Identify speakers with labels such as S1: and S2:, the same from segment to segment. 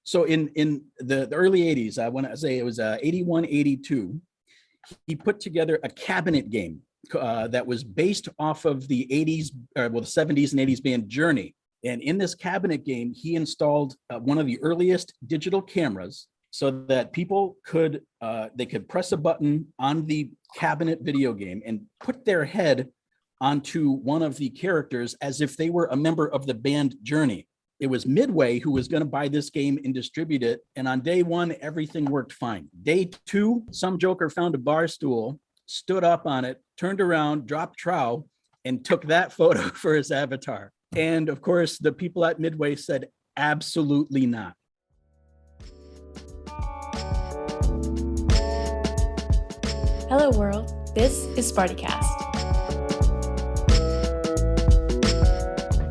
S1: So in the early 80s, when I say it was 81, 82, he put together a cabinet game that was based off of the 80s, the 70s and 80s band Journey. And in this cabinet game, he installed one of the earliest digital cameras so that people could they could press a button on the cabinet video game and put their head onto one of the characters as if they were a member of the band Journey. It was Midway who was going to buy this game and distribute it. And on day one, everything worked fine. Day two, some joker found a bar stool, stood up on it, turned around, dropped trow, and took that photo for his avatar. And of course, the people at Midway said, absolutely not.
S2: Hello world, this is SpartyCast.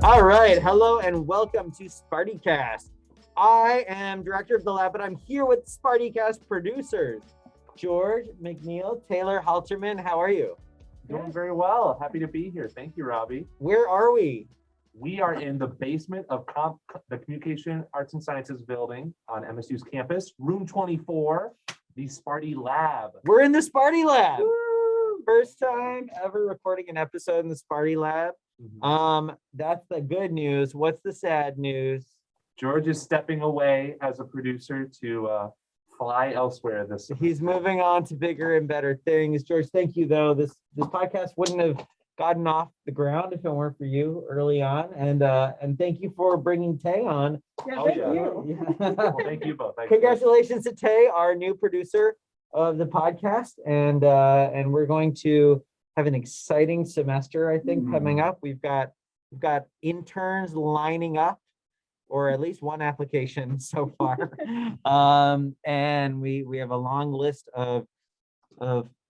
S3: All right, hello and welcome to SpartyCast. I am director of the lab, but I'm here with SpartyCast producers, George McNeil, Taylor Halterman. How are you?
S4: Doing very well. Happy to be here. Thank you, Robby.
S3: Where are we?
S4: We are in the basement of the Communication Arts and Sciences building on MSU's campus, room 24, the Sparty Lab.
S3: We're in the Sparty Lab.
S4: Woo!
S3: First time ever recording an episode in the Sparty Lab.
S4: Mm-hmm.
S3: That's the good news. What's the sad news?
S4: George is stepping away as a producer to fly elsewhere
S3: He's moving on to bigger and better things. George, thank you though. This podcast wouldn't have gotten off the ground if it weren't for you early on. And thank you for bringing Tay on.
S2: Yeah,
S4: thank you. Well, thank you both.
S3: Congratulations to Tay, our new producer of the podcast. And we're going to have an exciting semester, I think, coming up. We've got interns lining up, or at least one application so far. And we have a long list of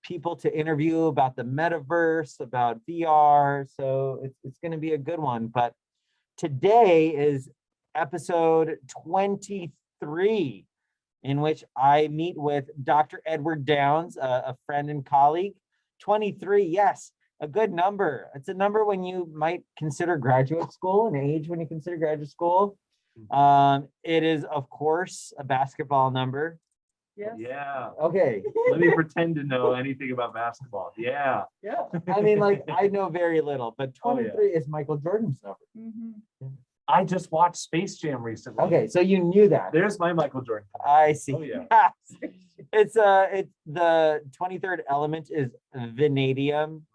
S3: people to interview about the metaverse, about VR. So it's going to be a good one. But today is episode 23, in which I meet with Dr. Edward Downs, a friend and colleague. 23, yes, a good number. It's a number when you might consider graduate school, an age when you consider graduate school. It is, of course, a basketball number.
S2: Yes.
S4: Yeah.
S3: Okay.
S4: Let me pretend to know anything about basketball. Yeah.
S2: Yeah.
S3: I mean, like, I know very little, but 23
S4: Oh, yeah.
S3: is Michael Jordan's number.
S2: Mm-hmm.
S4: I just watched Space Jam recently.
S3: Okay, so you knew that.
S4: There's my Michael Jordan.
S3: I see.
S4: Oh, yeah.
S3: It's the 23rd element is vanadium,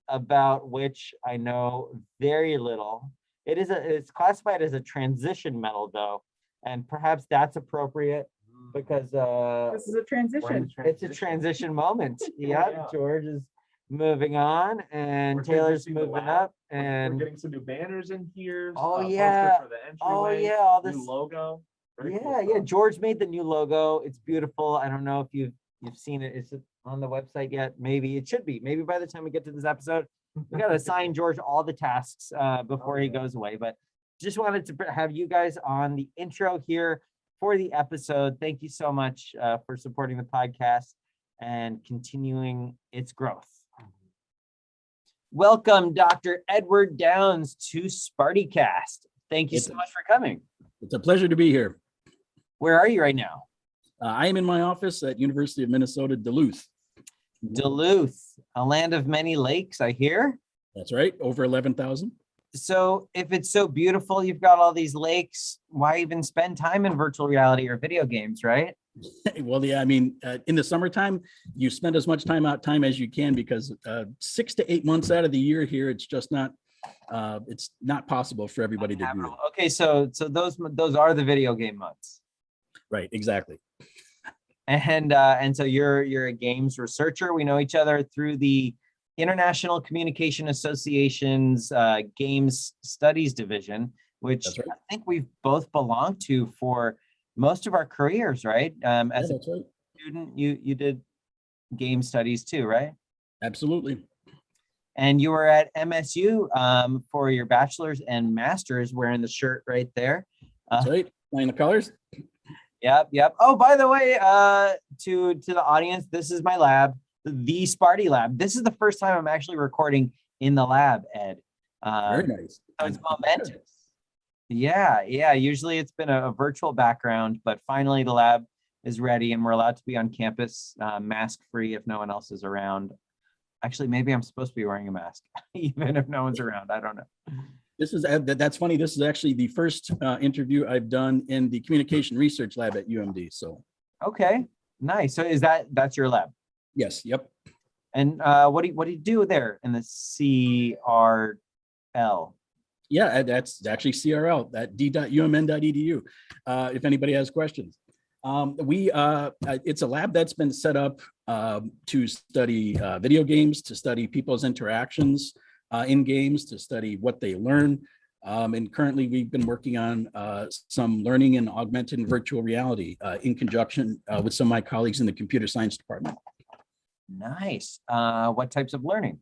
S3: about which I know very little. It's classified as a transition metal though, and perhaps that's appropriate because
S2: This is a transition.
S3: it's a transition moment. Yeah,
S4: Yeah.
S3: George is moving on and
S4: We're
S3: Taylor's
S4: transitioning the
S3: moving
S4: lab.
S3: up,
S4: We're
S3: and
S4: getting some new banners in here.
S3: Oh,
S4: poster
S3: yeah.
S4: For the
S3: oh
S4: entryway,
S3: yeah, all this.
S4: new logo. Very
S3: Yeah,
S4: cool
S3: yeah.
S4: stuff.
S3: George made the new logo. It's beautiful. I don't know if you've seen it. Is it on the website yet? Maybe it should be. Maybe by the time we get to this episode, we got to assign George all the tasks before he goes away. But just wanted to have you guys on the intro here for the episode. Thank you so much for supporting the podcast and continuing its growth. Welcome, Dr. Edward Downs, to SpartyCast. Thank you so much for coming.
S1: It's a pleasure to be here.
S3: Where are you right now?
S1: I am in my office at University of Minnesota Duluth.
S3: Duluth, a land of many lakes, I hear.
S1: That's right, over 11,000.
S3: So if it's so beautiful, you've got all these lakes, why even spend time in virtual reality or video games, right?
S1: Well, yeah, I mean, in the summertime, you spend as much time as you can because 6 to 8 months out of the year here, it's just not, it's not possible for everybody to do it.
S3: Okay, so those are the video game months.
S1: Right, exactly.
S3: And so you're a games researcher. We know each other through the International Communication Association's Games Studies Division, which
S1: That's right.
S3: I think we've both belonged to for most of our careers, right? As
S1: Yeah,
S3: a
S1: that's right.
S3: student, you did game studies too, right?
S1: Absolutely.
S3: And you were at MSU for your bachelor's and master's, wearing the shirt right there.
S1: That's right. Playing the colors.
S3: Yep. Oh, by the way, to the audience, this is my lab, the Sparty Lab. This is the first time I'm actually recording in the lab, Ed.
S1: Very nice.
S3: So it's momentous. Yeah. Usually it's been a virtual background, but finally the lab is ready and we're allowed to be on campus, mask-free if no one else is around. Actually, maybe I'm supposed to be wearing a mask, even if no one's around. I don't know.
S1: This is that's funny. This is actually the first interview I've done in the communication research lab at UMD. So
S3: Okay, nice. So that's your lab?
S1: yes, yep.
S3: And what do you do there in the CRL?
S1: Yeah, that's actually CRL at d.umn.edu. If anybody has questions, it's a lab that's been set up to study video games, to study people's interactions in games, to study what they learn. And currently, we've been working on some learning in augmented and virtual reality in conjunction with some of my colleagues in the computer science department.
S3: Nice. What types of learning?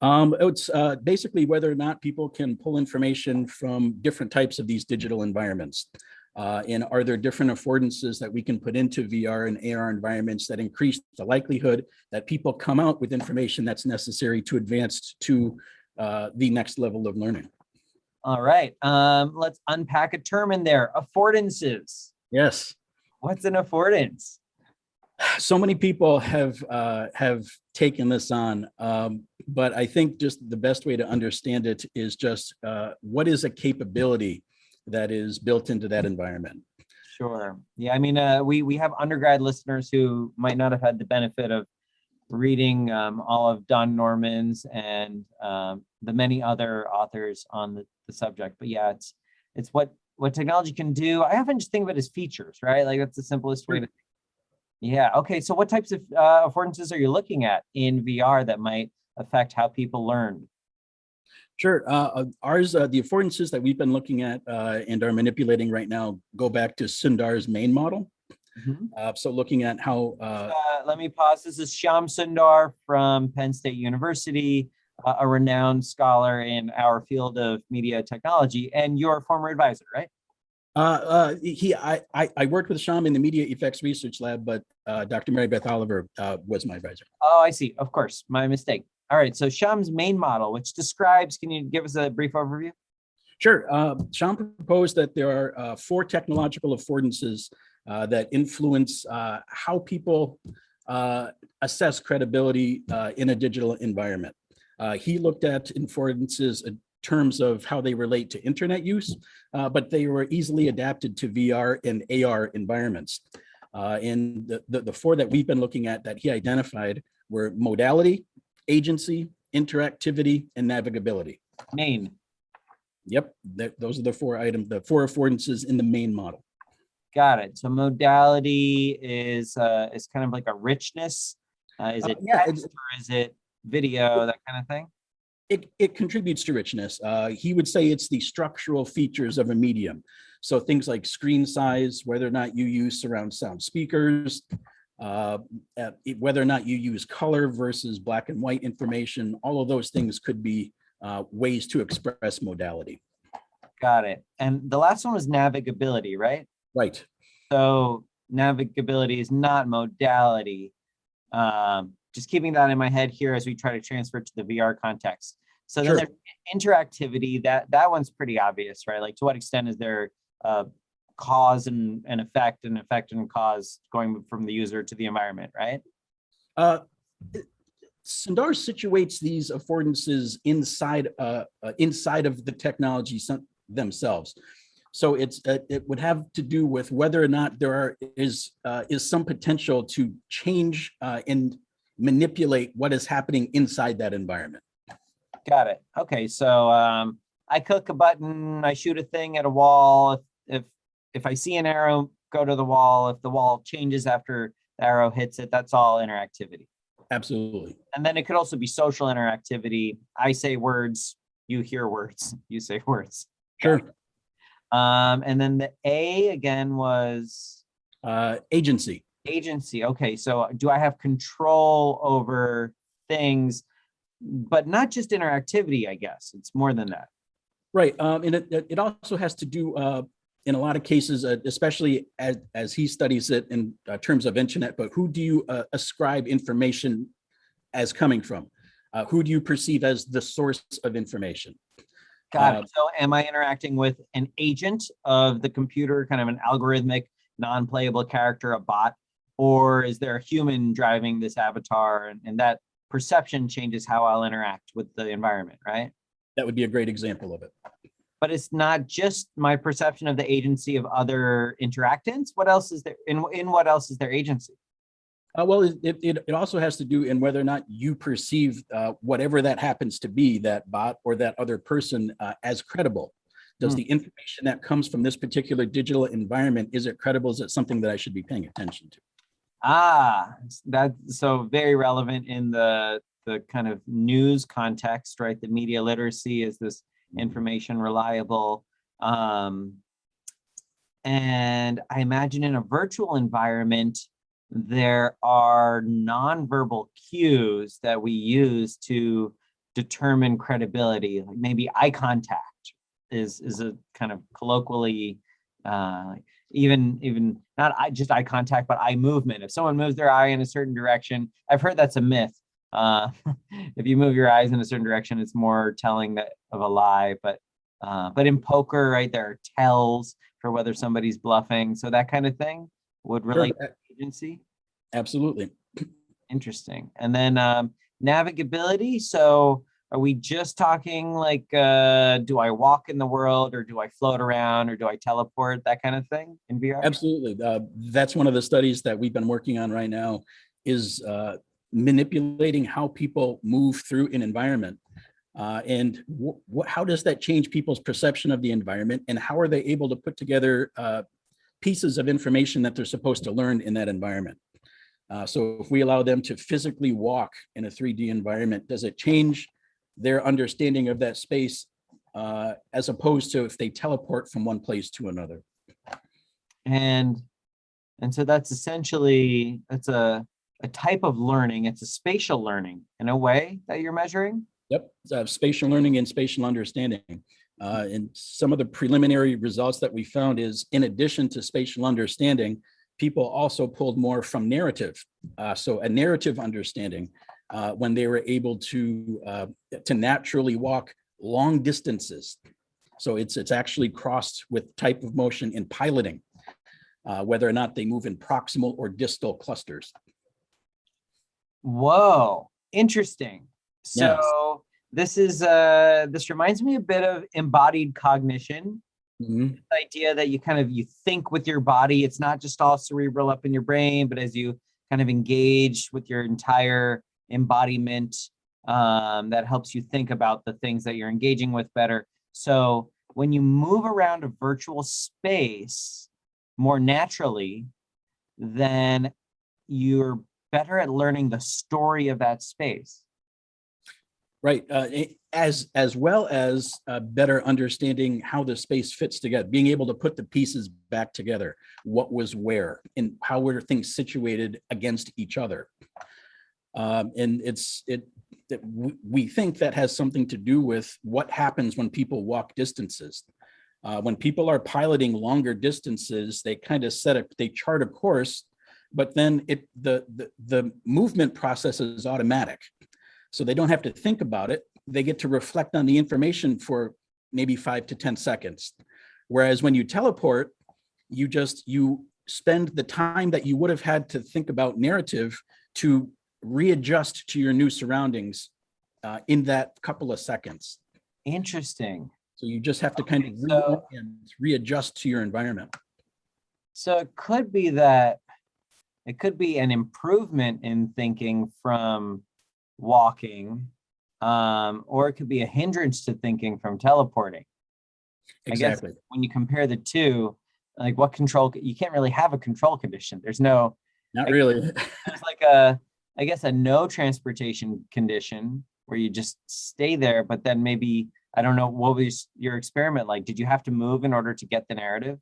S1: It's basically whether or not people can pull information from different types of these digital environments. And are there different affordances that we can put into VR and AR environments that increase the likelihood that people come out with information that's necessary to advance to the next level of learning?
S3: All right. Let's unpack a term in there. Affordances.
S1: Yes.
S3: What's an affordance?
S1: So many people have taken this on, but I think just the best way to understand it is just what is a capability that is built into that environment.
S3: Sure. Yeah, I mean, we have undergrad listeners who might not have had the benefit of reading all of Don Norman's and the many other authors on the subject. But yeah, it's what technology can do. I often just think of it as features, right? Like that's the simplest way to. Yeah. Okay. So what types of affordances are you looking at in VR that might affect how people learn?
S1: Sure. Ours, the affordances that we've been looking at and are manipulating right now go back to Sundar's main model. So looking at how...
S3: let me pause. This is Shyam Sundar from Penn State University, a renowned scholar in our field of media technology, and your former advisor, right?
S1: I worked with Shyam in the media effects research lab, but Dr. Mary Beth Oliver was my advisor.
S3: Oh, I see. Of course, my mistake. All right. So Shyam's main model, which describes, can you give us a brief overview?
S1: Sure. Shyam proposed that there are 4 technological affordances that influence how people assess credibility in a digital environment. He looked at affordances in terms of how they relate to internet use, but they were easily adapted to VR and AR environments. And the 4 that we've been looking at that he identified were modality, agency, interactivity, and navigability.
S3: Main.
S1: Yep, those are the 4 items, the 4 affordances in the main model.
S3: Got it. So modality is kind of like a richness. Is it text or is it video, that kind of thing?
S1: It contributes to richness. He would say it's the structural features of a medium. So things like screen size, whether or not you use surround sound speakers, whether or not you use color versus black and white information, all of those things could be ways to express modality.
S3: Got it. And the last one was navigability, right?
S1: Right.
S3: So navigability is not modality. Just keeping that in my head here as we try to transfer to the VR context. So then there's interactivity, that one's pretty obvious, right? Like to what extent is there cause and effect and cause going from the user to the environment, right?
S1: Sundar situates these affordances inside of the technology themselves. So it would have to do with whether or not there is some potential to change and manipulate what is happening inside that environment.
S3: Got it. Okay, so I click a button, I shoot a thing at a wall. If I see an arrow go to the wall, if the wall changes after the arrow hits it, that's all interactivity.
S1: Absolutely.
S3: And then it could also be social interactivity. I say words, you hear words, you say words.
S1: Sure.
S3: And then the A again was
S1: agency.
S3: Agency. Okay, so do I have control over things, but not just interactivity, I guess. It's more than that.
S1: Right. And it also has to do in a lot of cases, especially as he studies it in terms of internet, but who do you ascribe information as coming from? Who do you perceive as the source of information?
S3: Got it. So am I interacting with an agent of the computer, kind of an algorithmic, non-playable character, a bot, or is there a human driving this avatar, and that perception changes how I'll interact with the environment, right?
S1: That would be a great example of it.
S3: But it's not just my perception of the agency of other interactants. What else is there? In what else is there agency?
S1: Well, it also has to do in whether or not you perceive whatever that happens to be, that bot or that other person, as credible. Does the information that comes from this particular digital environment, is it credible? Is it something that I should be paying attention to?
S3: That's so very relevant in the kind of news context, right? The media literacy, is this information reliable? And I imagine in a virtual environment, there are nonverbal cues that we use to determine credibility, like maybe eye contact is a kind of colloquially, even not just eye contact, but eye movement. If someone moves their eye in a certain direction, I've heard that's a myth. If you move your eyes in a certain direction, it's more telling that of a lie. But in poker, right, there are tells for whether somebody's bluffing. So that kind of thing would relate to agency.
S1: Absolutely.
S3: Interesting. And then navigability. So are we just talking like, do I walk in the world, or do I float around, or do I teleport, that kind of thing in VR?
S1: Absolutely. That's one of the studies that we've been working on right now, is manipulating how people move through an environment. And how does that change people's perception of the environment, and how are they able to put together pieces of information that they're supposed to learn in that environment? So if we allow them to physically walk in a 3D environment, does it change their understanding of that space, as opposed to if they teleport from one place to another?
S3: And so that's essentially, that's a type of learning. It's a spatial learning in a way that you're measuring.
S1: Yep, spatial learning and spatial understanding. And some of the preliminary results that we found is, in addition to spatial understanding, people also pulled more from narrative. So a narrative understanding, when they were able to naturally walk long distances. So it's actually crossed with type of motion in piloting, whether or not they move in proximal or distal clusters.
S3: Whoa, interesting. So this is this reminds me a bit of embodied cognition. The idea that you think with your body. It's not just all cerebral up in your brain, but as you kind of engage with your entire embodiment, that helps you think about the things that you're engaging with better. So when you move around a virtual space more naturally, then you're better at learning the story of that space.
S1: Right, as well as better understanding how the space fits together, being able to put the pieces back together, what was where, and how were things situated against each other. And we think that has something to do with what happens when people walk distances. When people are piloting longer distances, they kind of they chart a course, but then the movement process is automatic. So they don't have to think about it. They get to reflect on the information for maybe 5 to 10 seconds. Whereas when you teleport, you spend the time that you would have had to think about narrative to readjust to your new surroundings in that couple of seconds.
S3: Interesting.
S1: So you just have to kind of readjust to your environment.
S3: So it could be that it could be an improvement in thinking from walking, or it could be a hindrance to thinking from teleporting.
S1: Exactly.
S3: I guess when you compare the two, like what control, you can't really have a control condition. There's no,
S1: not really.
S3: There's like I guess a no transportation condition where you just stay there, but then maybe, I don't know, what was your experiment like? Did you have to move in order to get the narrative?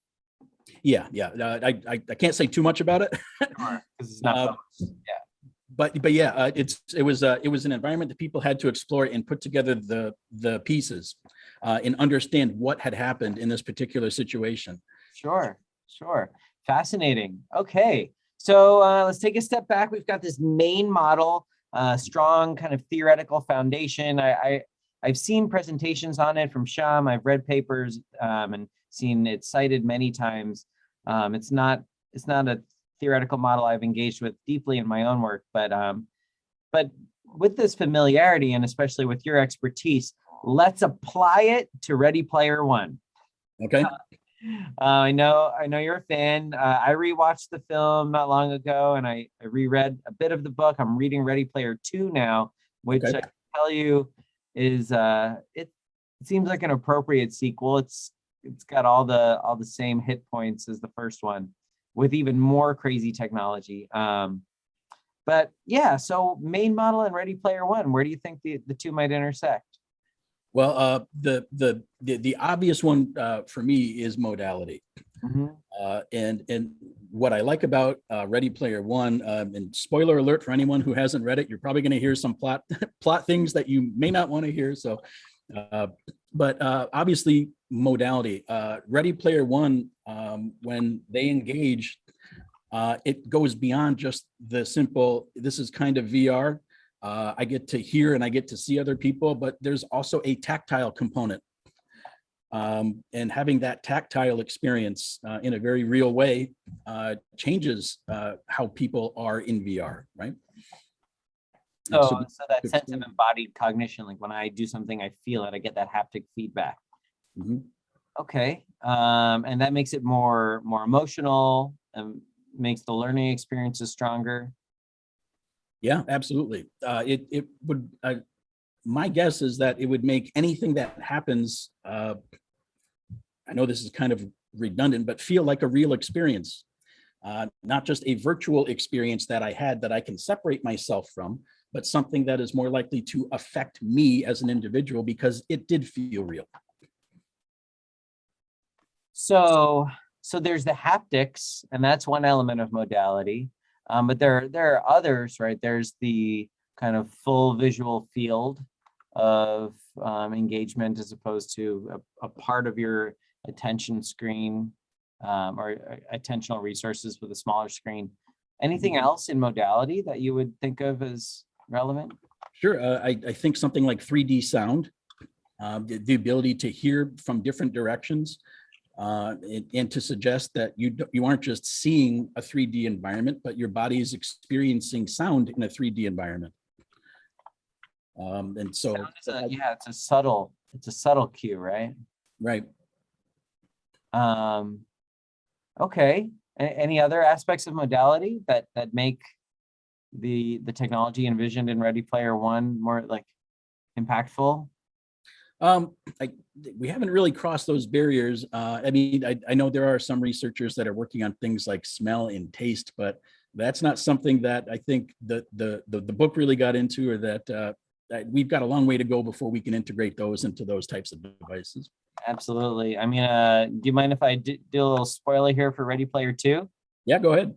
S1: Yeah. I can't say too much about it.
S3: Sure, because it's not
S1: But yeah, it was an environment that people had to explore and put together the pieces and understand what had happened in this particular situation.
S3: Sure. Fascinating. Okay, so let's take a step back. We've got this main model, strong kind of theoretical foundation. I I've seen presentations on it from Sham. I've read papers and seen it cited many times. It's not a theoretical model I've engaged with deeply in my own work, but with this familiarity and especially with your expertise, let's apply it to Ready Player One.
S1: Okay.
S3: I know you're a fan. I rewatched the film not long ago, and I reread a bit of the book. I'm reading Ready Player Two now, which
S1: Okay.
S3: I can tell you is it seems like an appropriate sequel. It's got all the same hit points as the first one, with even more crazy technology. But yeah, so main model and Ready Player One, where do you think the two might intersect?
S1: Well, the obvious one for me is Modality.
S3: Mhm.
S1: And what I like about Ready Player One, and spoiler alert for anyone who hasn't read it, you're probably going to hear some plot things that you may not want to hear. So, but obviously Modality, Ready Player One, when they engage, it goes beyond just the simple, this is kind of VR. I get to hear and I get to see other people, but there's also a tactile component. And having that tactile experience in a very real way changes how people are in VR, right?
S3: So that sense of embodied cognition, like when I do something, I feel it, I get that haptic feedback.
S1: Mm-hmm.
S3: Okay, and that makes it more emotional and makes the learning experiences stronger.
S1: Yeah, absolutely. It would. My guess is that it would make anything that happens. I know this is kind of redundant, but feel like a real experience, not just a virtual experience that I had that I can separate myself from, but something that is more likely to affect me as an individual because it did feel real.
S3: So there's the haptics, and that's one element of Modality. But there are others, right? There's the kind of full visual field of engagement as opposed to a part of your attention screen or attentional resources with a smaller screen. Anything else in Modality that you would think of as relevant?
S1: Sure. I think something like 3D sound, the ability to hear from different directions, and to suggest that you aren't just seeing a 3D environment, but your body is experiencing sound in a 3D environment. And so,
S3: it's a subtle cue, right?
S1: Right.
S3: Okay. Any other aspects of Modality that make the technology envisioned in Ready Player One more like impactful?
S1: We haven't really crossed those barriers. I mean, I know there are some researchers that are working on things like smell and taste, but that's not something that I think the book really got into, or that we've got a long way to go before we can integrate those into those types of devices.
S3: Absolutely. I mean, do you mind if I do a little spoiler here for Ready Player Two?
S1: Yeah, go ahead.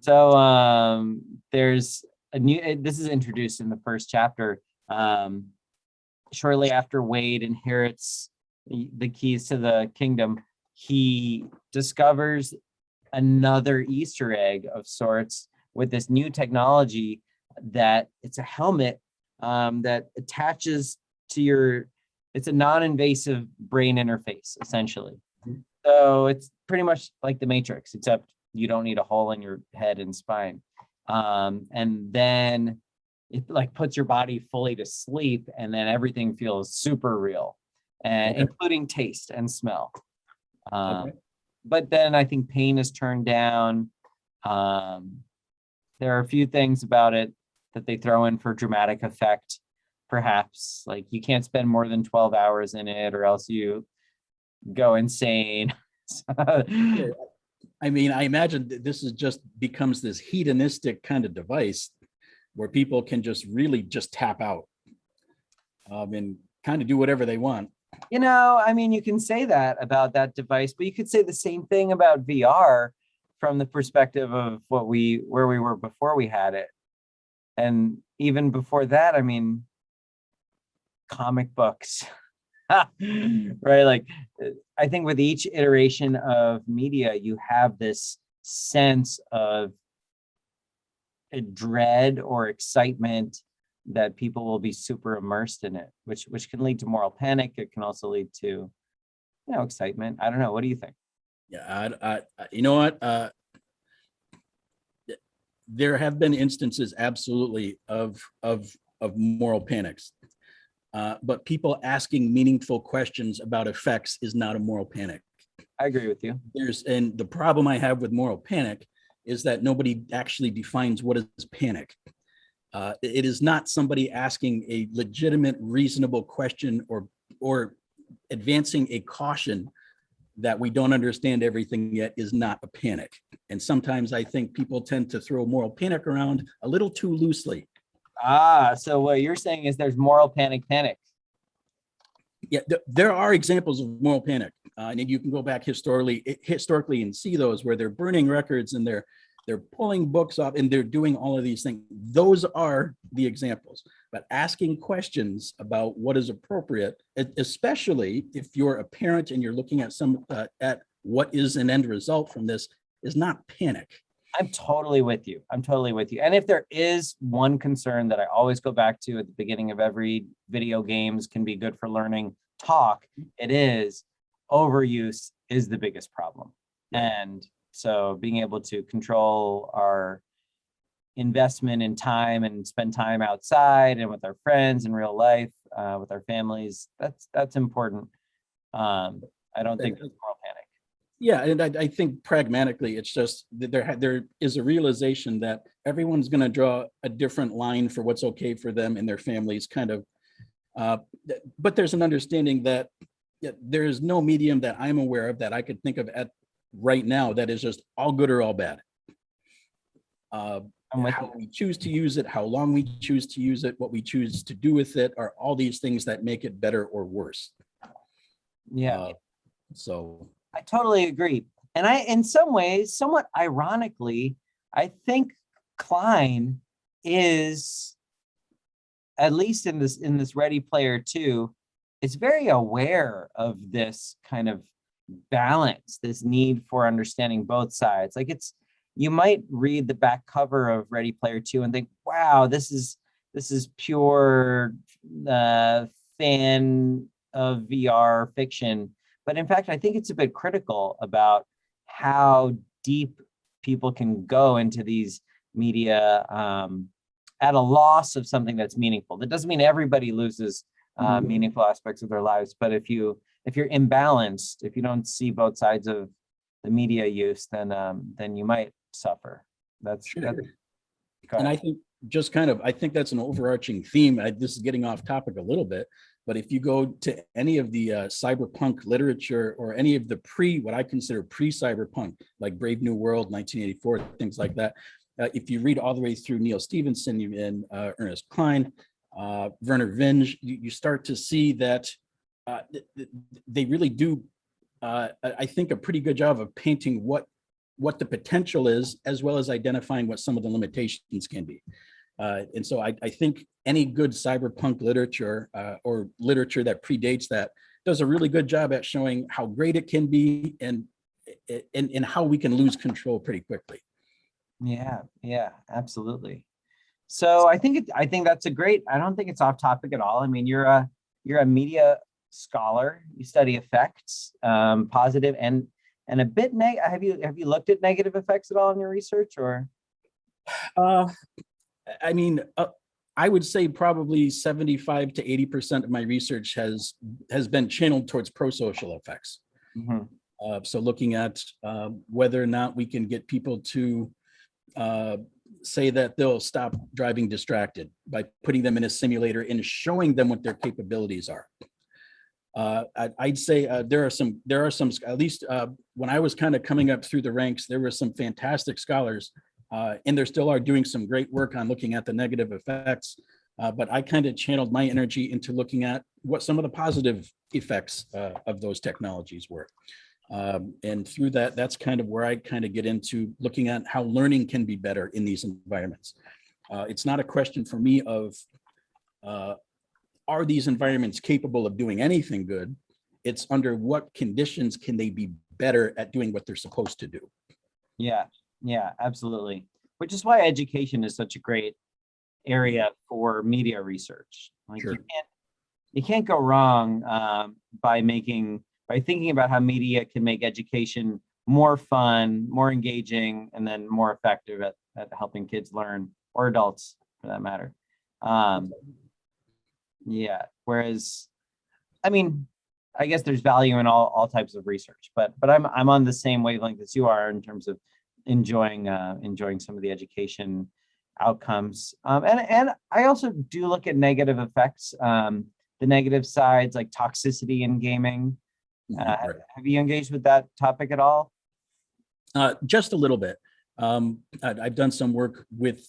S3: So there's a new, this is introduced in the first chapter. Shortly after Wade inherits the keys to the kingdom, he discovers another Easter egg of sorts with this new technology that it's a helmet that attaches to it's a non-invasive brain interface, essentially. Mm-hmm. So it's pretty much like the Matrix, except you don't need a hole in your head and spine. And then it like puts your body fully to sleep, and then everything feels super real, and including taste and smell. But then I think pain is turned down. There are a few things about it that they throw in for dramatic effect, perhaps, like you can't spend more than 12 hours in it or else you go insane.
S1: I mean, I imagine this is just becomes this hedonistic kind of device where people can just really just tap out and kind of do whatever they want.
S3: You know, I mean, you can say that about that device, but you could say the same thing about VR from the perspective of where we were before we had it. And even before that, I mean, comic books, right? Like, I think with each iteration of media, you have this sense of a dread or excitement that people will be super immersed in it, which can lead to moral panic. It can also lead to, you know, excitement. I don't know. What do you think?
S1: Yeah, you know what? There have been instances, absolutely, of moral panics. But people asking meaningful questions about effects is not a moral panic.
S3: I agree with you.
S1: And the problem I have with moral panic is that nobody actually defines what is panic. It is not somebody asking a legitimate, reasonable question or advancing a caution that we don't understand everything yet is not a panic. And sometimes I think people tend to throw moral panic around a little too loosely.
S3: So what you're saying is there's moral panic.
S1: Yeah, there are examples of moral panic, and you can go back historically and see those where they're burning records and they're pulling books off and they're doing all of these things. Those are the examples. But asking questions about what is appropriate, especially if you're a parent and you're looking at at what is an end result from this, is not panic.
S3: I'm totally with you. And if there is one concern that I always go back to at the beginning of every video games can be good for learning talk, it is overuse is the biggest problem. And so being able to control our investment in time and spend time outside and with our friends in real life, with our families, that's important. I don't think there's moral panic.
S1: Yeah, and I think pragmatically, it's just that there is a realization that everyone's going to draw a different line for what's okay for them and their families, kind of. But there's an understanding that there is no medium that I'm aware of that I could think of at right now that is just all good or all bad. How we choose to use it, how long we choose to use it, what we choose to do with it are all these things that make it better or worse.
S3: Yeah.
S1: So
S3: I totally agree. And in some ways, somewhat ironically, I think Klein is, at least in this Ready Player 2, is very aware of this kind of balance, this need for understanding both sides. Like you might read the back cover of Ready Player 2 and think, wow, this is pure fan of VR fiction. But in fact, I think it's a bit critical about how deep people can go into these media at a loss of something that's meaningful. That doesn't mean everybody loses meaningful aspects of their lives, but if you're imbalanced, if you don't see both sides of the media use, then you might suffer. That's
S1: sure.
S3: And
S1: I think I think that's an overarching theme. This is getting off topic a little bit, but if you go to any of the cyberpunk literature or any of the what I consider pre-cyberpunk, like Brave New World, 1984, things like that, if you read all the way through Neil Stephenson and Ernest Cline, Werner Vinge, you start to see that they really do, I think, a pretty good job of painting what the potential is, as well as identifying what some of the limitations can be. And so I think any good cyberpunk literature or literature that predates that does a really good job at showing how great it can be and how we can lose control pretty quickly.
S3: Yeah, absolutely. So I think that's a great, I don't think it's off topic at all. I mean, you're a media scholar, you study effects, positive and a bit have you looked at negative effects at all in your research, or?
S1: I mean, I would say probably 75 to 80% of my research has been channeled towards prosocial effects.
S3: Mm-hmm.
S1: So looking at whether or not we can get people to say that they'll stop driving distracted by putting them in a simulator and showing them what their capabilities are. I'd say there are some, at least when I was kind of coming up through the ranks, there were some fantastic scholars, and there still are doing some great work on looking at the negative effects. But I kind of channeled my energy into looking at what some of the positive effects of those technologies were. And through that, that's kind of where I kind of get into looking at how learning can be better in these environments. It's not a question for me of, are these environments capable of doing anything good? It's under what conditions can they be better at doing what they're supposed to do?
S3: Yeah, absolutely. Which is why education is such a great area for media research. Like
S1: Sure.
S3: you can't go wrong by thinking about how media can make education more fun, more engaging, and then more effective at helping kids learn, or adults for that matter. Yeah. Whereas, I mean, I guess there's value in all types of research, but I'm on the same wavelength as you are in terms of enjoying some of the education outcomes. And I also do look at negative effects, the negative sides like toxicity in gaming.
S1: Right.
S3: Have you engaged with that topic at all?
S1: Just a little bit. I've done some work with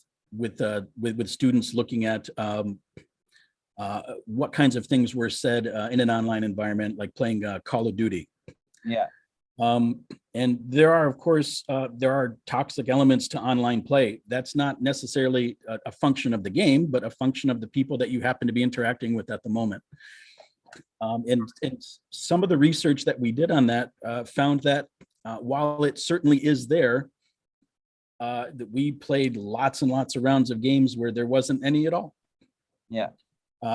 S1: students looking at what kinds of things were said in an online environment, like playing Call of Duty.
S3: Yeah.
S1: And there are, of course, there are toxic elements to online play. That's not necessarily a function of the game, but a function of the people that you happen to be interacting with at the moment. And some of the research that we did on that found that while it certainly is there, that we played lots and lots of rounds of games where there wasn't any at all.
S3: Yeah.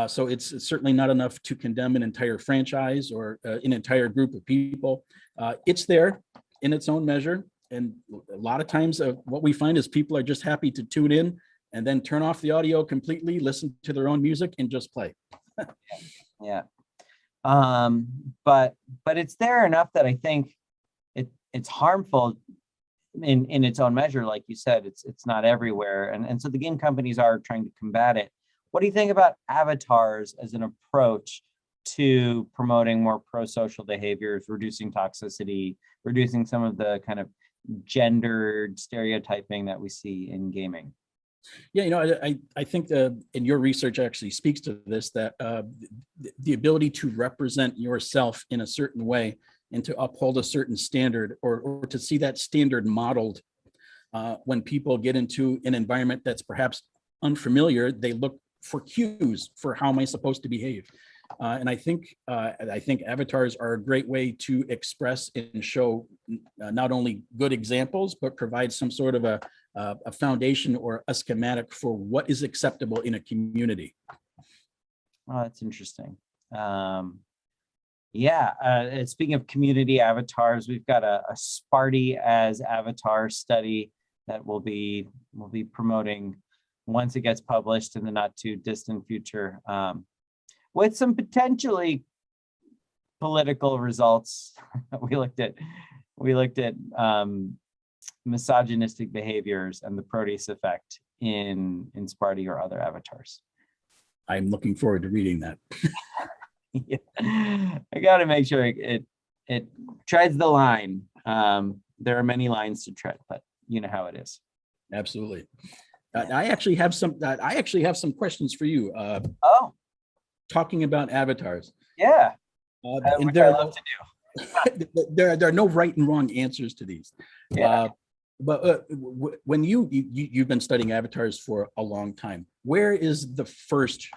S1: So it's certainly not enough to condemn an entire franchise or an entire group of people. It's there in its own measure. And a lot of times what we find is people are just happy to tune in and then turn off the audio completely, listen to their own music and just play.
S3: Yeah. But it's there enough that I think it's harmful in its own measure. Like you said, it's not everywhere. And so the game companies are trying to combat it. What do you think about avatars as an approach to promoting more pro-social behaviors, reducing toxicity, reducing some of the kind of gendered stereotyping that we see in gaming?
S1: Yeah, I think and your research actually speaks to this, that the ability to represent yourself in a certain way and to uphold a certain standard, or to see that standard modeled when people get into an environment that's perhaps unfamiliar, they look for cues for how am I supposed to behave. And I think avatars are a great way to express and show not only good examples, but provide some sort of a foundation or a schematic for what is acceptable in a community.
S3: Oh, that's interesting. Yeah. Speaking of community avatars, we've got a Sparty as avatar study that we'll be promoting once it gets published in the not too distant future, with some potentially political results. We looked at misogynistic behaviors and the protease effect in Sparty or other avatars.
S1: I'm looking forward to reading that.
S3: Yeah. I got to make sure it treads the line. There are many lines to tread, but you know how it is.
S1: Absolutely. I actually have some questions for you.
S3: Oh,
S1: Talking about avatars.
S3: yeah.
S1: And
S3: Which I love to do.
S1: there are no right and wrong answers to these.
S3: Yeah.
S1: But when you've been studying avatars for a long time, where is the first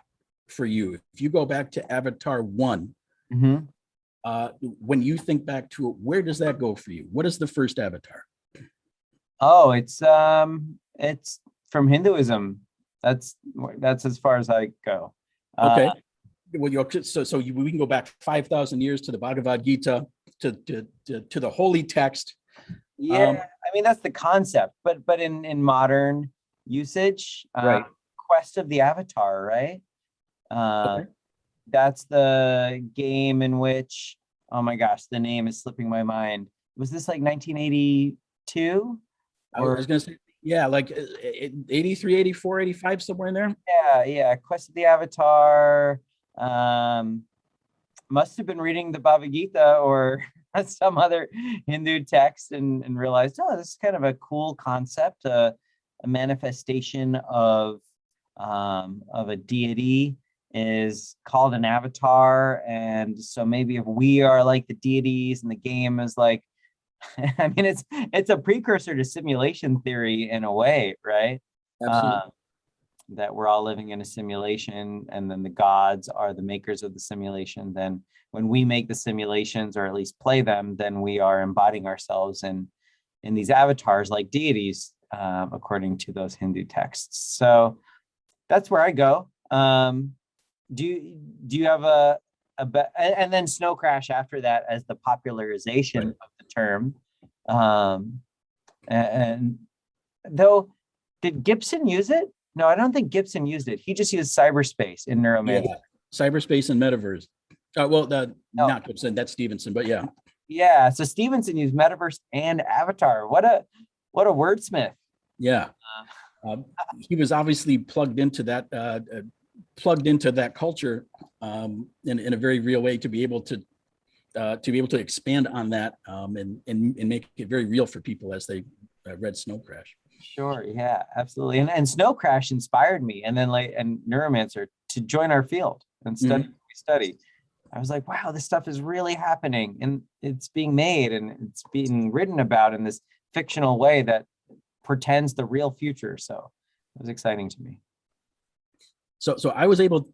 S1: for you? If you go back to Avatar 1, when you think back to it, where does that go for you? What is the first avatar?
S3: Oh, it's from Hinduism. That's as far as I go.
S1: Okay. Well, we can go back 5,000 years to the Bhagavad Gita, to the holy text.
S3: Yeah, I mean that's the concept, but in modern usage,
S1: right?
S3: Quest of the Avatar, right?
S1: Okay.
S3: That's the game in which, oh my gosh, the name is slipping my mind. Was this like 1982?
S1: I was going to say, yeah, like 83, 84, 85, somewhere in there.
S3: Yeah. Quest of the Avatar. Must have been reading the Bhagavad Gita or some other Hindu text and realized, oh, this is kind of a cool concept, a manifestation of a deity is called an avatar. And so maybe if we are like the deities and the game is like, I mean, it's a precursor to simulation theory in a way, right?
S1: Absolutely.
S3: That we're all living in a simulation, and then the gods are the makers of the simulation. Then when we make the simulations, or at least play them, then we are embodying ourselves in these avatars like deities, according to those Hindu texts. So that's where I go. Do you have and then Snow Crash after that as the popularization
S1: Right.
S3: of the term. And though, did Gibson use it? No, I don't think Gibson used it. He just used cyberspace in neuromancy.
S1: Yeah, cyberspace and metaverse. Not Gibson, that's Stevenson, but yeah.
S3: Yeah, so Stevenson used metaverse and avatar. What a wordsmith.
S1: Yeah. He was obviously plugged into that culture in a very real way to be able to expand on that and make it very real for people as they read Snow Crash.
S3: Sure, yeah, absolutely. And Snow Crash inspired me, and then and Neuromancer to join our field and study what we study. I was like, wow, this stuff is really happening, and it's being made, and it's being written about in this fictional way that portends the real future. So it was exciting to me.
S1: So I was able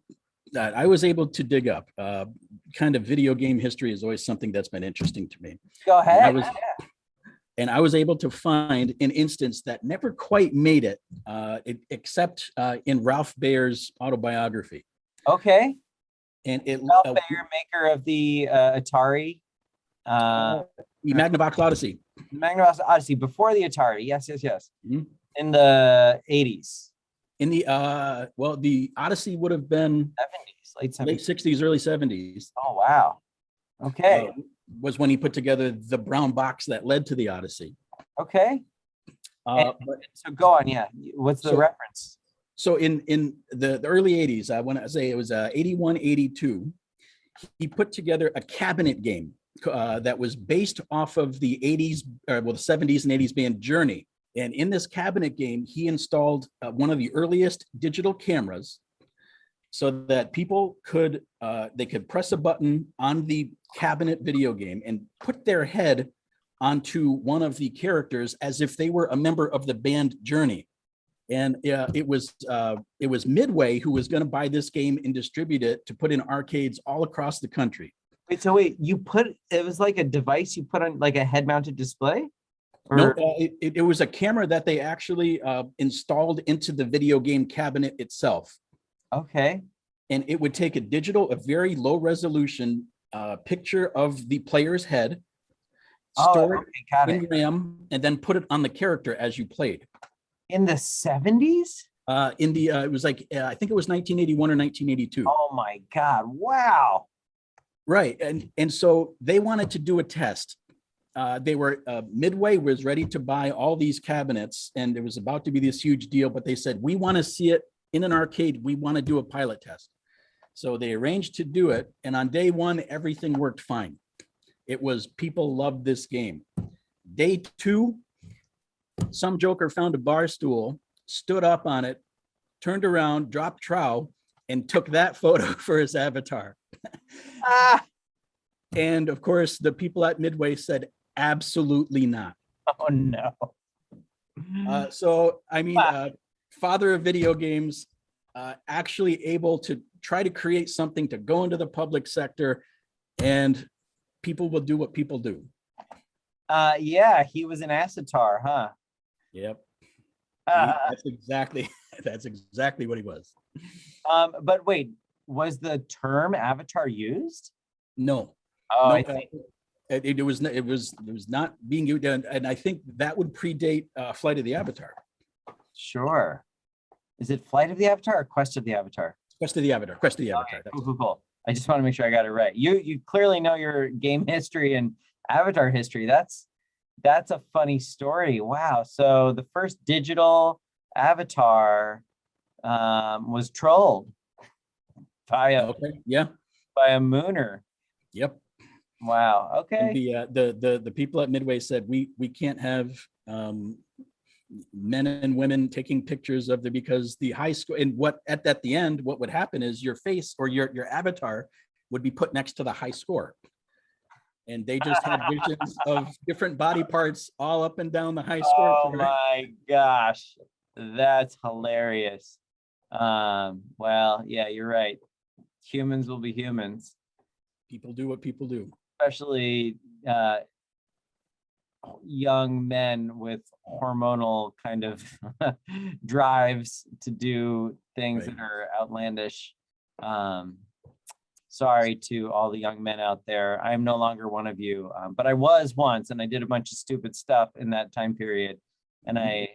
S1: to dig up kind of video game history is always something that's been interesting to me.
S3: Go ahead.
S1: And I was able to find an instance that never quite made it, except in Ralph Bayer's autobiography.
S3: Okay.
S1: And
S3: Ralph Baer, maker of the Atari.
S1: The Magnavox Odyssey.
S3: Magnavox Odyssey, before the Atari. Yes.
S1: Mm-hmm.
S3: In the 80s.
S1: In the the Odyssey would have been
S3: 70s,
S1: late 60s, early 70s.
S3: Oh, wow. Okay.
S1: Was when he put together the brown box that led to the Odyssey.
S3: Okay. So go on. Yeah. What's the reference?
S1: So in the early 80s, I want to say it was 81, 82, he put together a cabinet game that was based off of the 80s, the 70s and 80s band Journey. And in this cabinet game, he installed one of the earliest digital cameras so that people could press a button on the cabinet video game and put their head onto one of the characters as if they were a member of the band Journey. And it was Midway who was going to buy this game and distribute it to put in arcades all across the country.
S3: Wait, it was like a device you put on like a head-mounted display? Or?
S1: No, it was a camera that they actually installed into the video game cabinet itself.
S3: Okay.
S1: And it would take a very low resolution picture of the player's head, store it in RAM, and then put it on the character as you played.
S3: In the 70s?
S1: It was like, I think it was 1981 or 1982.
S3: Oh my God, wow.
S1: Right, and so they wanted to do a test. Midway was ready to buy all these cabinets, and it was about to be this huge deal, but they said, we want to see it in an arcade. We want to do a pilot test. So they arranged to do it, and on day one, everything worked fine. People loved this game. Day two, some joker found a bar stool, stood up on it, turned around, dropped trowel, and took that photo for his avatar. And of course, the people at Midway said, absolutely not.
S3: Oh, no.
S1: Father of video games, actually able to try to create something to go into the public sector, and people will do what people do.
S3: Yeah, he was an acetar, huh?
S1: Yep. That's exactly what he was.
S3: But wait, was the term avatar used?
S1: No.
S3: Oh,
S1: no,
S3: I think
S1: it was not being used, and I think that would predate Flight of the Avatar.
S3: Sure. Is it Flight of the Avatar or Quest of the Avatar?
S1: Quest of the Avatar. Quest of the Avatar.
S3: Okay, cool. I just want to make sure I got it right. You clearly know your game history and Avatar history. That's a funny story. Wow. So the first digital Avatar was trolled by a mooner.
S1: Yep.
S3: Wow. Okay.
S1: And the people at Midway said we can't have men and women taking pictures of because the high score, and what at the end what would happen is your face or your avatar would be put next to the high score, and they just had visions of different body parts all up and down the high score.
S3: Oh my gosh, that's hilarious. Well, yeah, you're right. Humans will be humans.
S1: People do what people do.
S3: Especially
S5: young men with hormonal kind of drives to do things
S1: Right.
S5: that are outlandish. Sorry to all the young men out there. I'm no longer one of you, but I was once, and I did a bunch of stupid stuff in that time period. And I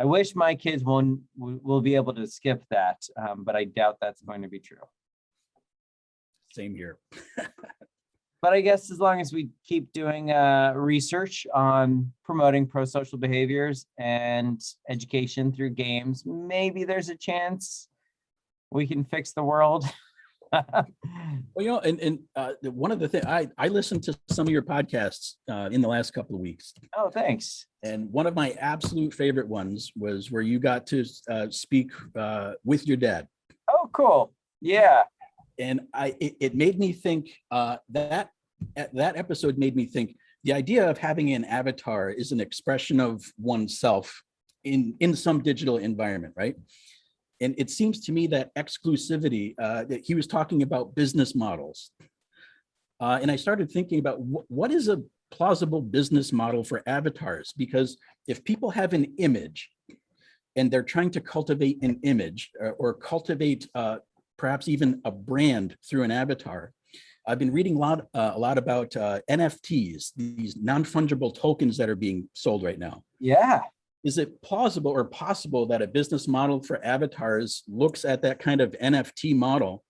S5: wish my kids will be able to skip that, but I doubt that's going to be true.
S1: Same here.
S5: But I guess as long as we keep doing research on promoting pro-social behaviors and education through games, maybe there's a chance we can fix the world.
S1: Well, you know, and one of the things I listened to some of your podcasts in the last couple of weeks,
S5: Oh, thanks.
S1: and one of my absolute favorite ones was where you got to speak with your dad.
S5: Oh, cool. Yeah.
S1: And it made me think that episode made me think the idea of having an avatar is an expression of oneself in some digital environment, right? And it seems to me that exclusivity, that he was talking about business models. And I started thinking about what is a plausible business model for avatars? Because if people have an image and they're trying to cultivate an image or cultivate perhaps even a brand through an avatar. I've been reading a lot about NFTs, these non-fungible tokens that are being sold right now.
S5: Yeah.
S1: Is it plausible or possible that a business model for avatars looks at that kind of NFT model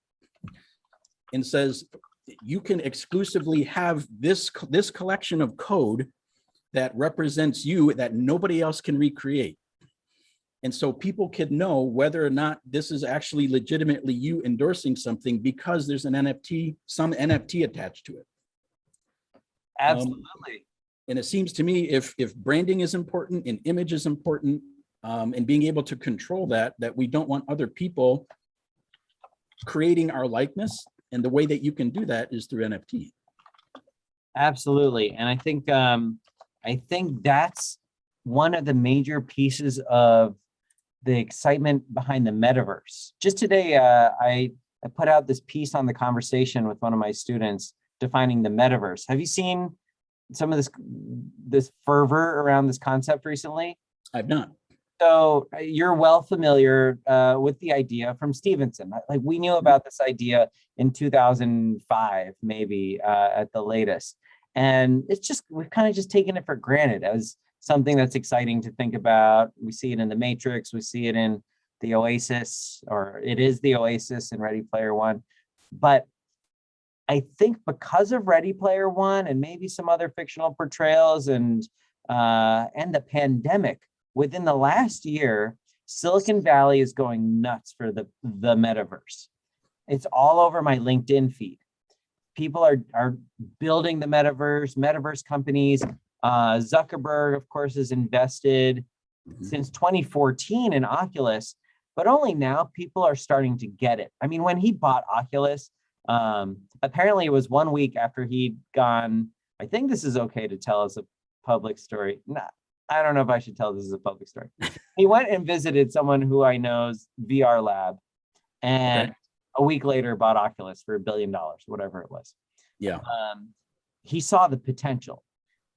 S1: and says, you can exclusively have this collection of code that represents you that nobody else can recreate? And so people could know whether or not this is actually legitimately you endorsing something because there's an NFT, some NFT attached to it.
S5: Absolutely.
S1: And it seems to me if branding is important and image is important, and being able to control that we don't want other people creating our likeness. And the way that you can do that is through NFT.
S5: Absolutely. And I think that's one of the major pieces of the excitement behind the metaverse. Just today, I put out this piece on The Conversation with one of my students defining the metaverse. Have you seen some of this fervor around this concept recently?
S1: I've not.
S5: So you're well familiar with the idea from Stevenson. Like we knew about this idea in 2005, maybe at the latest. And it's just, we've kind of just taken it for granted as something that's exciting to think about. We see it in the Matrix, we see it in the Oasis, or it is the Oasis in Ready Player One. But I think because of Ready Player One and maybe some other fictional portrayals and the pandemic, within the last year, Silicon Valley is going nuts for the metaverse. It's all over my LinkedIn feed. People are building the metaverse companies. Zuckerberg, of course, has invested since 2014 in Oculus, but only now people are starting to get it. I mean, when he bought Oculus, apparently it was 1 week after he'd gone, I think this is okay to tell as a public story. Nah, I don't know if I should tell this as a public story. He went and visited someone who I know's VR lab, and a week later bought Oculus for $1 billion, whatever it was.
S1: Yeah.
S5: He saw the potential.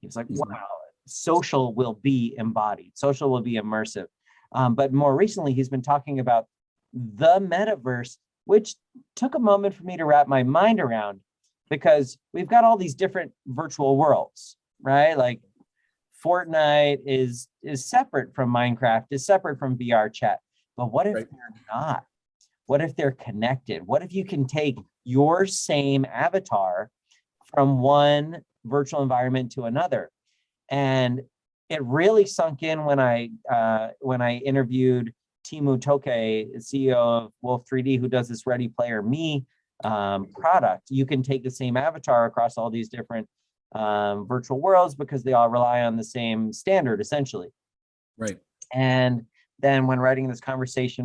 S5: He was like, wow, social will be embodied. Social will be immersive. But more recently, he's been talking about the metaverse, which took a moment for me to wrap my mind around, because we've got all these different virtual worlds, right? Like Fortnite is separate from Minecraft, is separate from VR chat. But what if they're not? What if they're connected? What if you can take your same avatar from one virtual environment to another? And it really sunk in when I interviewed Timu Toke, CEO of Wolf 3D, who does this Ready Player Me product. You can take the same avatar across all these different virtual worlds because they all rely on the same standard, essentially.
S1: Right.
S5: And then when writing this piece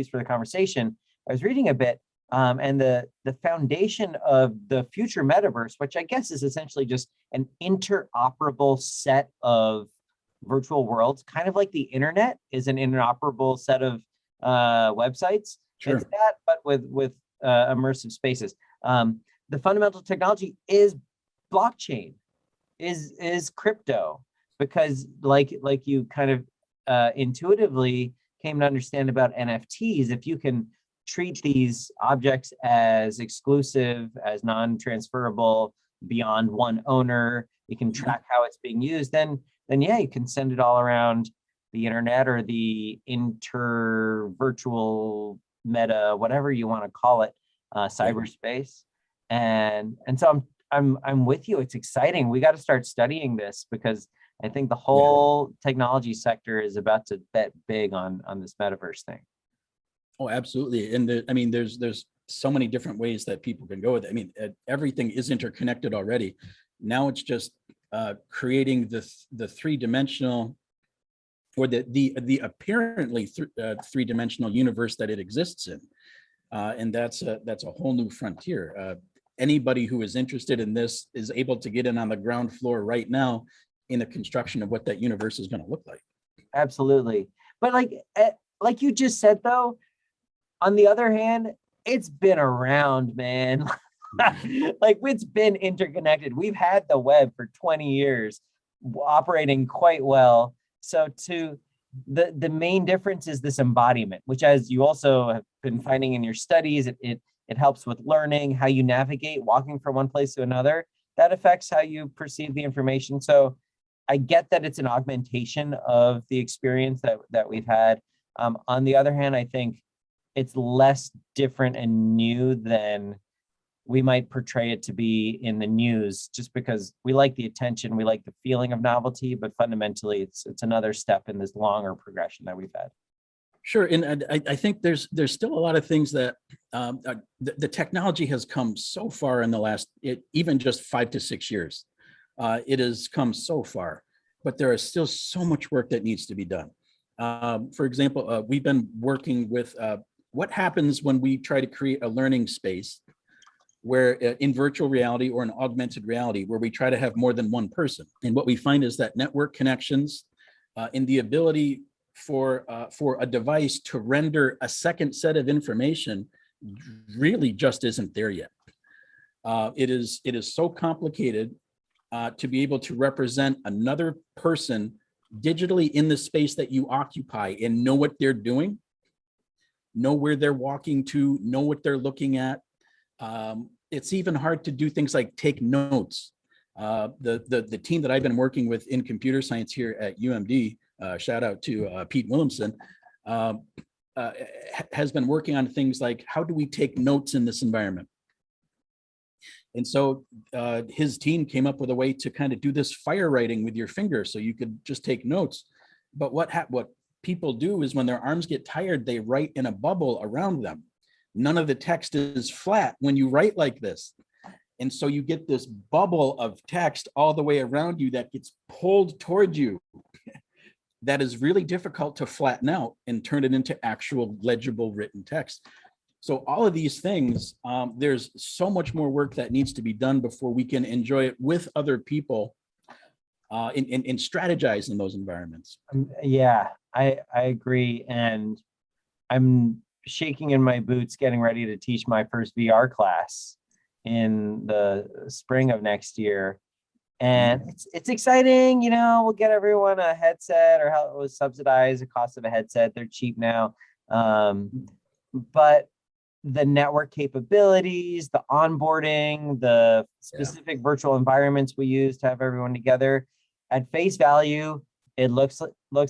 S5: for The Conversation, I was reading a bit, and the foundation of the future metaverse, which I guess is essentially just an interoperable set of virtual worlds, kind of like the internet is an interoperable set of websites.
S1: Sure.
S5: It's that, but with immersive spaces. The fundamental technology is blockchain. is crypto, because like you kind of intuitively came to understand about NFTs. If you can treat these objects as exclusive, as non-transferable, beyond one owner, you can track how it's being used, then yeah, you can send it all around the internet or the virtual meta, whatever you want to call it, cyberspace. And so I'm with you. It's exciting. We got to start studying this, because I think the whole technology sector is about to bet big on this metaverse thing.
S1: Oh, absolutely. And there's so many different ways that people can go with it. I mean, everything is interconnected already. Now it's just creating the three-dimensional, or the apparently three-dimensional universe that it exists in. And that's a whole new frontier. Anybody who is interested in this is able to get in on the ground floor right now in the construction of what that universe is going to look like.
S5: Absolutely. But like you just said, though, on the other hand, it's been around, man. Like, it's been interconnected. We've had the web for 20 years, operating quite well. So the main difference is this embodiment, which, as you also have been finding in your studies, it helps with learning, how you navigate, walking from one place to another. That affects how you perceive the information. So I get that it's an augmentation of the experience that we've had. On the other hand, I think it's less different and new than we might portray it to be in the news, just because we like the attention, we like the feeling of novelty, but fundamentally it's another step in this longer progression that we've had.
S1: Sure, and I think there's still a lot of things that the technology has come so far in the last, even just 5 to 6 years. It has come so far, but there is still so much work that needs to be done. For example, we've been working with what happens when we try to create a learning space where in virtual reality or an augmented reality, where we try to have more than one person. And what we find is that network connections and the ability for a device to render a second set of information really just isn't there yet. It is so complicated to be able to represent another person digitally in the space that you occupy and know what they're doing, know where they're walking to, know what they're looking at. It's even hard to do things like take notes. The team that I've been working with in computer science here at UMD, shout out to Pete Williamson, has been working on things like, how do we take notes in this environment? And so his team came up with a way to kind of do this fire writing with your finger, so you could just take notes. But what people do is, when their arms get tired, they write in a bubble around them. None of the text is flat when you write like this. And so you get this bubble of text all the way around you that gets pulled toward you. That is really difficult to flatten out and turn it into actual legible written text. So all of these things, there's so much more work that needs to be done before we can enjoy it with other people and strategize in those environments.
S5: Yeah, I agree. And I'm shaking in my boots getting ready to teach my first VR class in the spring of next year. And it's exciting, we'll get everyone a headset, or how it was subsidized, the cost of a headset. They're cheap now. But the network capabilities, the onboarding, the specific virtual environments we use to have everyone together, at face value, it looks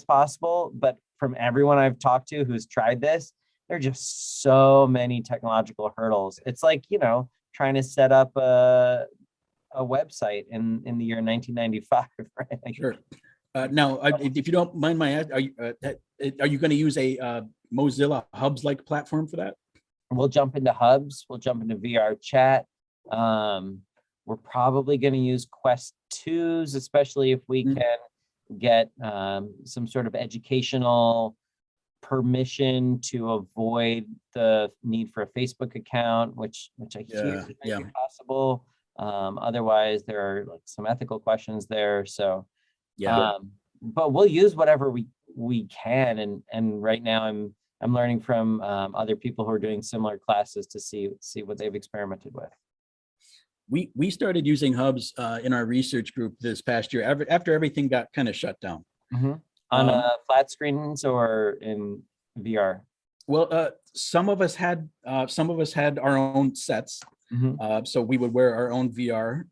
S5: possible. But from everyone I've talked to who's tried this, there are just so many technological hurdles. It's like, trying to set up a website in the year 1995, right?
S1: Sure. Now, if you don't mind my ask, are you going to use a Mozilla Hubs-like platform for that?
S5: We'll jump into Hubs. We'll jump into VR chat. We're probably going to use Quest 2s, especially if we can get some sort of educational permission to avoid the need for a Facebook account, which I hear may be possible. Otherwise, there are some ethical questions there. So, but we'll use whatever we can. And right now, I'm learning from other people who are doing similar classes to see what they've experimented with.
S1: we started using hubs in our research group this past year after everything got kind of shut down.
S5: On flat screens or in VR?
S1: Well, some of us had our own sets, so we would wear our own VR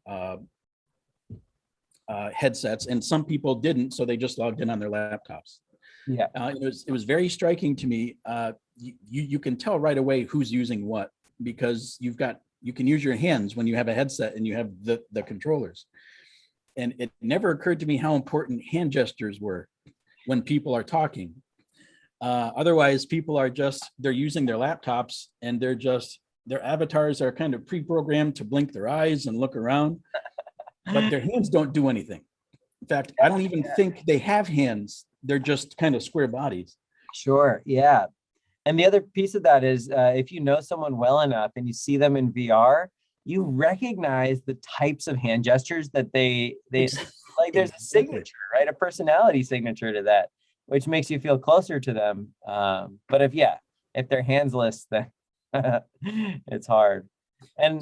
S1: headsets, and some people didn't, so they just logged in on their laptops.
S5: Yeah.
S1: It was very striking to me. You can tell right away who's using what, because you can use your hands when you have a headset and you have the controllers. And it never occurred to me how important hand gestures were when people are talking. Otherwise, people are they're using their laptops, and their avatars are kind of pre-programmed to blink their eyes and look around, but their hands don't do anything. In fact, I don't even think they have hands. They're just kind of square bodies.
S5: Sure. Yeah. And the other piece of that is if you know someone well enough and you see them in VR, you recognize the types of hand gestures that they like. There's a signature, right? A personality signature to that, which makes you feel closer to them. But if they're handsless, then it's hard. And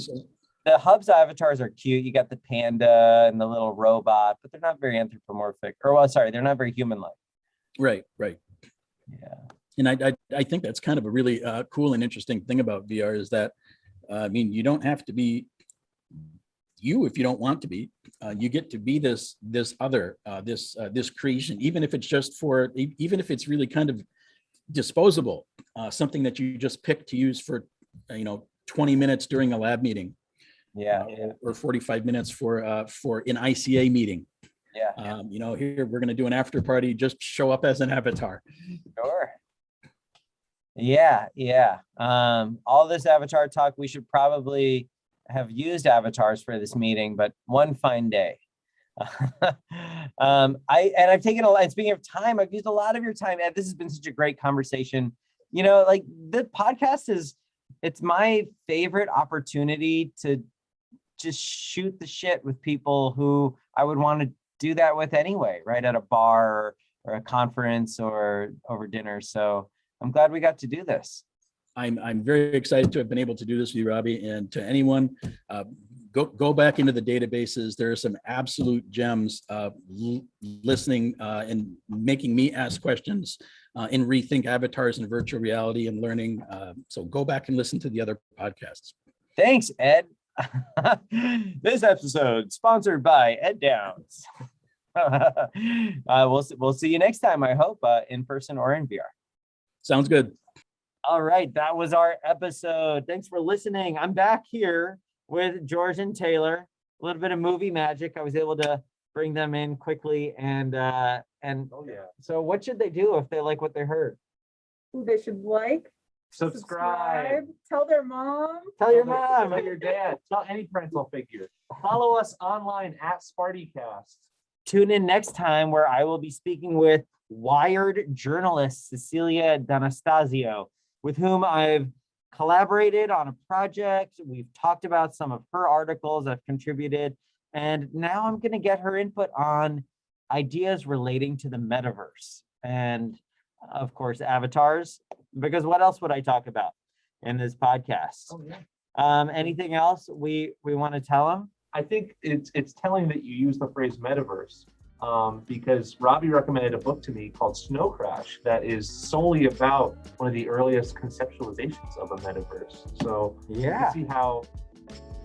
S5: the hub's avatars are cute. You got the panda and the little robot, but they're not very anthropomorphic. They're not very human-like.
S1: Right.
S5: Yeah.
S1: And I think that's kind of a really cool and interesting thing about VR is that, you don't have to be you if you don't want to be. You get to be this creation, even if it's really kind of disposable, something that you just pick to use for 20 minutes during a lab meeting.
S5: Yeah.
S1: Or 45 minutes for an ICA meeting.
S5: Yeah.
S1: Here we're going to do an after party. Just show up as an avatar.
S5: Sure. Yeah. All this avatar talk, we should probably have used avatars for this meeting, but one fine day. I've taken and speaking of time, I've used a lot of your time. Ed, this has been such a great conversation. The podcast it's my favorite opportunity to just shoot the shit with people who I would want to do that with anyway, right? At a bar or a conference or over dinner. So I'm glad we got to do this.
S1: I'm very excited to have been able to do this with you, Robby, and to anyone, go back into the databases. There are some absolute gems listening and making me ask questions in Rethink Avatars and Virtual Reality and Learning. So go back and listen to the other podcasts.
S5: Thanks, Ed. This episode sponsored by Ed Downs. We'll see you next time, I hope, in person or in VR.
S1: Sounds good.
S5: All right, that was our episode. Thanks for listening. I'm back here with George and Taylor. A little bit of movie magic. I was able to bring them in quickly, and so what should they do if they like what they heard?
S2: They should
S4: Subscribe.
S2: Tell their mom.
S5: Tell your mom.
S4: Tell your dad. Tell any parental figure. Follow us online at SpartyCast.
S5: Tune in next time where I will be speaking with Wired journalist Cecilia D'Anastasio, with whom I've collaborated on a project. We've talked about some of her articles I've contributed, and now I'm going to get her input on ideas relating to the metaverse and, of course, avatars, because what else would I talk about in this podcast?
S4: Oh, yeah.
S5: Anything else we want to tell them?
S4: I think it's telling that you use the phrase metaverse because Robby recommended a book to me called Snow Crash that is solely about one of the earliest conceptualizations of a metaverse. So you can see how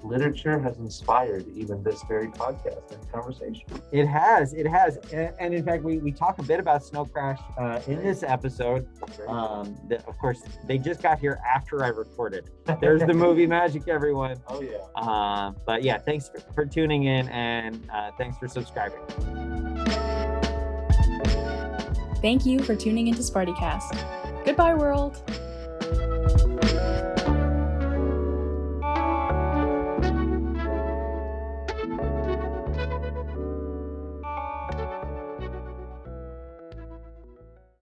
S4: literature has inspired even this very podcast and conversation.
S5: It has. And in fact, we talk a bit about Snow Crash in this episode. Of course, they just got here after I recorded. There's the movie magic, everyone.
S4: Oh, yeah.
S5: But yeah, thanks for tuning in, and thanks for subscribing.
S2: Thank you for tuning into SpartyCast. Goodbye, world.